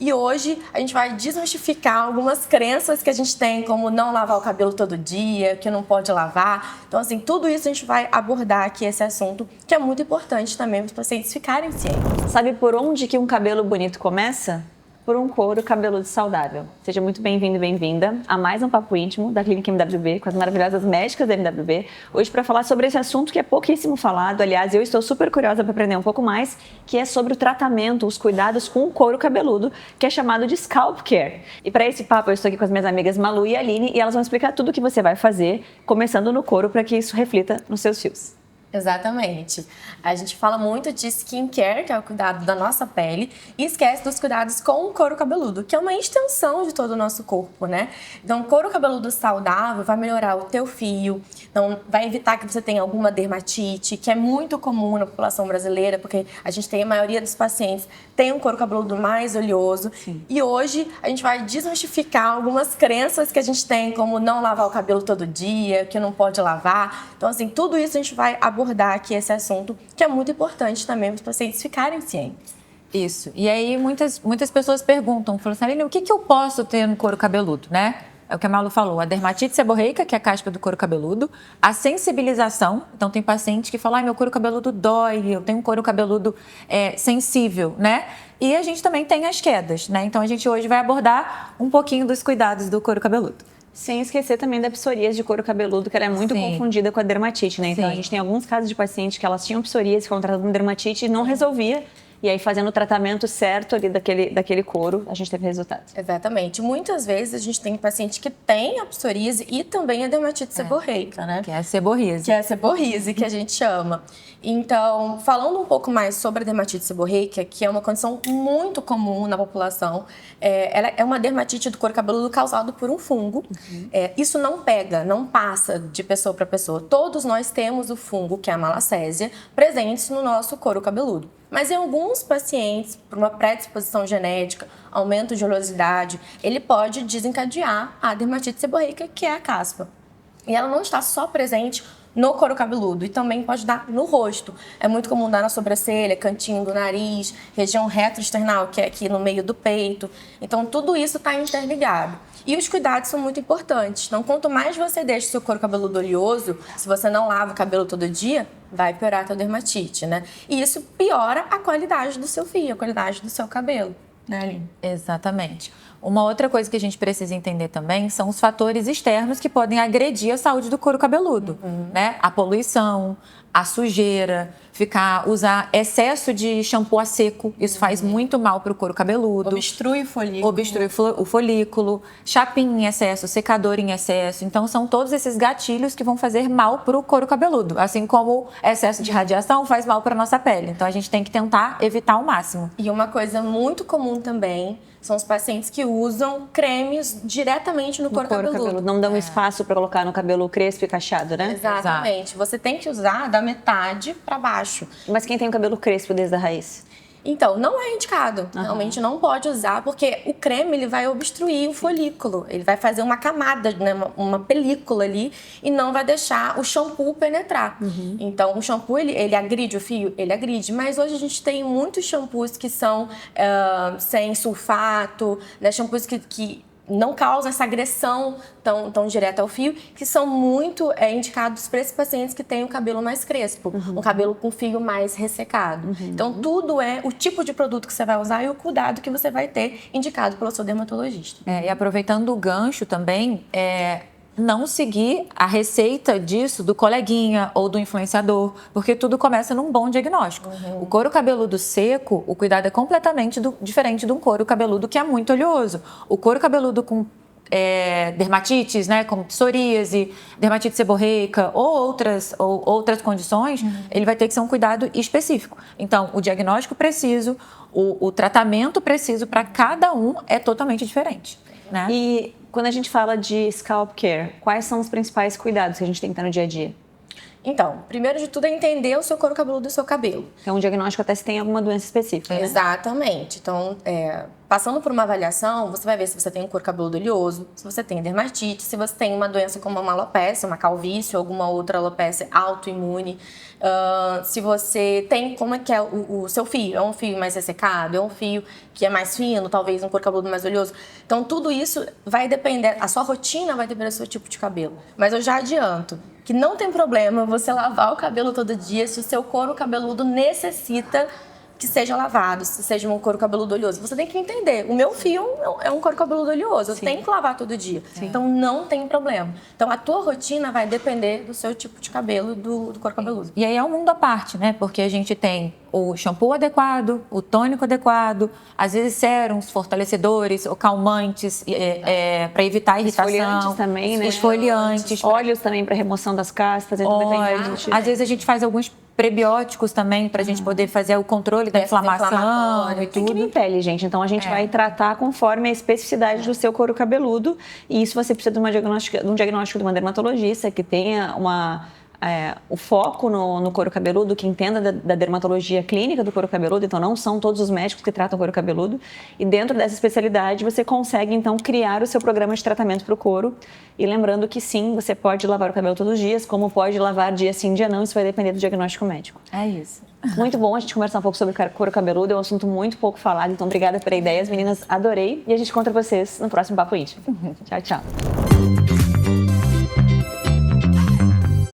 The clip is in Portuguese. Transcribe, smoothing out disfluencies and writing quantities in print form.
E hoje a gente vai desmistificar algumas crenças que a gente tem, como não lavar o cabelo todo dia, que não pode lavar. Então, assim, tudo isso a gente vai abordar aqui, esse assunto, que é muito importante também para os pacientes ficarem cientes. Sabe por onde que um cabelo bonito começa? Por um couro cabeludo saudável. Seja muito bem-vindo e bem-vinda a mais um Papo Íntimo da Clínica MWB, com as maravilhosas médicas da MWB. Hoje para falar sobre esse assunto que é pouquíssimo falado, aliás, eu estou super curiosa para aprender um pouco mais, que é sobre o tratamento, os cuidados com o couro cabeludo, que é chamado de Scalp Care. E para esse papo eu estou aqui com as minhas amigas Malu e Aline, e elas vão explicar tudo o que você vai fazer, começando no couro, para que isso reflita nos seus fios. Exatamente. A gente fala muito de skincare, que é o cuidado da nossa pele, e esquece dos cuidados com o couro cabeludo, que é uma extensão de todo o nosso corpo, né? Então, o couro cabeludo saudável vai melhorar o teu fio, então vai evitar que você tenha alguma dermatite, que é muito comum na população brasileira, porque a gente tem a maioria dos pacientes tem um couro cabeludo mais oleoso. Sim. E hoje a gente vai desmistificar algumas crenças que a gente tem, como não lavar o cabelo todo dia, que não pode lavar. Então, assim, tudo isso a gente vai abordar aqui, esse assunto, que é muito importante também para os pacientes ficarem cientes. Isso. E aí muitas pessoas perguntam, falam assim, Aline, o que eu posso ter no couro cabeludo, né? É o que a Malu falou, a dermatite seborreica, que é a caspa do couro cabeludo, a sensibilização, então tem paciente que fala, meu couro cabeludo dói, eu tenho um couro cabeludo sensível, né? E a gente também tem as quedas, né? Então a gente hoje vai abordar um pouquinho dos cuidados do couro cabeludo. Sem esquecer também da psoríase de couro cabeludo, que ela é muito confundida com a dermatite, né? Então a gente tem alguns casos de pacientes que elas tinham psoríase, foram tratadas com dermatite e não resolvia. E aí, fazendo o tratamento certo ali daquele couro, a gente teve resultados. Exatamente. Muitas vezes a gente tem paciente que tem a psoríase e também a dermatite seborreica, né? Que é a seborríase. Que é a seborríase, que a gente chama. Então, falando um pouco mais sobre a dermatite seborreica, que é uma condição muito comum na população, ela é uma dermatite do couro cabeludo causada por um fungo. Isso não pega, não passa de pessoa para pessoa. Todos nós temos o fungo, que é a malacésia, presentes no nosso couro cabeludo. Mas em alguns pacientes, por uma predisposição genética, aumento de oleosidade, ele pode desencadear a dermatite seborreica, que é a caspa. E ela não está só presente no couro cabeludo e também pode dar no rosto. É muito comum dar na sobrancelha, cantinho do nariz, região retroesternal, que é aqui no meio do peito. Então, tudo isso está interligado. E os cuidados são muito importantes. Então, quanto mais você deixa o seu couro cabeludo oleoso, se você não lava o cabelo todo dia, vai piorar a tua dermatite, né? E isso piora a qualidade do seu fio, a qualidade do seu cabelo, né, Aline? Exatamente. Uma outra coisa que a gente precisa entender também são os fatores externos que podem agredir a saúde do couro cabeludo, né? A poluição, a sujeira, usar excesso de shampoo a seco, isso faz muito mal para o couro cabeludo. Obstrui o folículo. Obstrui o folículo, chapinha em excesso, secador em excesso. Então, são todos esses gatilhos que vão fazer mal para o couro cabeludo. Assim como excesso de radiação faz mal para a nossa pele. Então, a gente tem que tentar evitar ao máximo. E uma coisa muito comum também são os pacientes que usam cremes diretamente no couro cabeludo. Não dão espaço para colocar no cabelo crespo e cacheado, né? Exatamente. Exato. Você tem que usar da metade para baixo. Mas quem tem o cabelo crespo desde a raiz? Então, não é indicado. Realmente não pode usar, porque o creme ele vai obstruir o folículo. Ele vai fazer uma camada, né, uma película ali, e não vai deixar o shampoo penetrar. Então, o shampoo, ele agride o fio? Ele agride. Mas hoje a gente tem muitos shampoos que são sem sulfato, né, shampoos que não causam essa agressão tão direta ao fio, que são muito indicados para esses pacientes que têm o cabelo mais crespo, um cabelo com fio mais ressecado. Então, tudo é o tipo de produto que você vai usar e o cuidado que você vai ter indicado pelo seu dermatologista. E aproveitando o gancho também, não seguir a receita disso do coleguinha ou do influenciador, porque tudo começa num bom diagnóstico. O couro cabeludo seco, o cuidado é completamente diferente de um couro cabeludo que é muito oleoso. O couro cabeludo com dermatites, né, como psoríase, dermatite seborreica ou outras condições, ele vai ter que ser um cuidado específico. Então, o diagnóstico preciso, o tratamento preciso para cada um é totalmente diferente, né? E quando a gente fala de scalp care, quais são os principais cuidados que a gente tem que ter no dia a dia? Então, primeiro de tudo é entender o seu couro cabeludo e o seu cabelo. É um diagnóstico até se tem alguma doença específica, né? Exatamente. Então, passando por uma avaliação, você vai ver se você tem um couro cabeludo oleoso, se você tem dermatite, se você tem uma doença como uma alopecia, uma calvície ou alguma outra alopecia autoimune, se você tem, como é que é o seu fio, é um fio mais ressecado, é um fio que é mais fino, talvez um couro cabeludo mais oleoso. Então, tudo isso vai depender, a sua rotina vai depender do seu tipo de cabelo. Mas eu já adianto que não tem problema você lavar o cabelo todo dia se o seu couro cabeludo necessita que seja lavado, se seja um couro cabeludo oleoso. Você tem que entender, o meu fio é um couro cabeludo oleoso, eu tenho que lavar todo dia. Então, não tem problema. Então, a tua rotina vai depender do seu tipo de cabelo, do couro cabeludo. E aí é um mundo à parte, né? Porque a gente tem o shampoo adequado, o tônico adequado, às vezes sérums, fortalecedores ou calmantes para evitar irritação. Esfoliantes também, né? Esfoliantes. Óleos também para remoção das caspas. Óleos. Às vezes a gente faz alguns prebióticos também para a gente poder fazer o controle da inflamação e Tem que tudo. nem pele, gente. Então, a gente vai tratar conforme a especificidade do seu couro cabeludo. E isso você precisa de um diagnóstico de uma dermatologista que tenha o foco no couro cabeludo, que entenda da dermatologia clínica do couro cabeludo. Então, não são todos os médicos que tratam couro cabeludo. E dentro dessa especialidade, você consegue, então, criar o seu programa de tratamento para o couro. E lembrando que, sim, você pode lavar o cabelo todos os dias, como pode lavar dia sim, dia não. Isso vai depender do diagnóstico médico. É isso. Muito bom a gente conversar um pouco sobre couro cabeludo. É um assunto muito pouco falado. Então, obrigada pela ideia. As meninas, adorei. E a gente encontra vocês no próximo Papo Íntimo. Tchau, tchau.